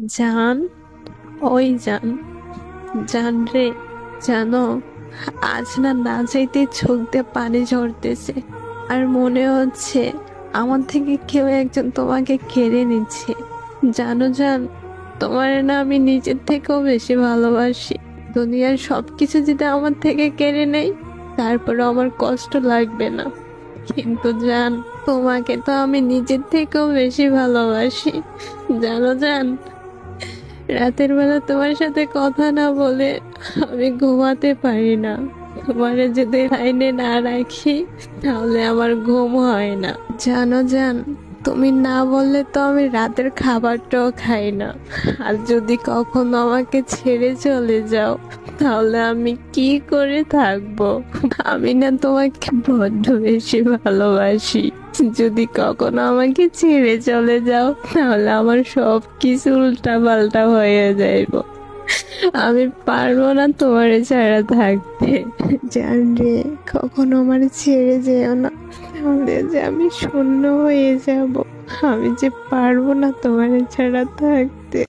জান, ওই জান, জান রে, জানো, আজ না না চাইতে চোখ দিয়ে পানি ঝরতেছে। আর মনে হচ্ছে আমার থেকে কেউ একজন তোমাকে কেড়ে নিচ্ছে। জানো জান, তোমার না আমি নিজের থেকেও বেশি ভালোবাসি। দুনিয়ার সবকিছু যদি আমার থেকে কেড়ে নেই, তারপরে আমার কষ্ট লাগবে না। কিন্তু জান, তোমাকে তো আমি নিজের থেকেও বেশি ভালোবাসি। জানো জান, রাতের বেলা তোমার সাথে কথা না বলে আমি ঘুমাতে পারি না। তোমারে যদি লাইনে না রাখি, তাহলে আমার ঘুম হয় না। জানো জান, তুমি না বললে তো আমি রাতের খাবারটাও খাই না। আর যদি কখনো আমাকে ছেড়ে চলে যাও, তাহলে আমি কি করে থাকবো? আমি না তোমাকে বড্ড বেশি ভালোবাসি। যদি কখনো আমাকে ছেড়ে চলে যাও, তাহলে আমার সব কিছু উল্টা পাল্টা হয়ে যাইব। আমি পারবো না তোমার ছাড়া থাকতে। জান রে, কখনো আমার ছেড়ে যেও না, তাহলে যে আমি শূন্য হয়ে যাব। আমি যে পারবো না তোমার ছাড়া থাকতে।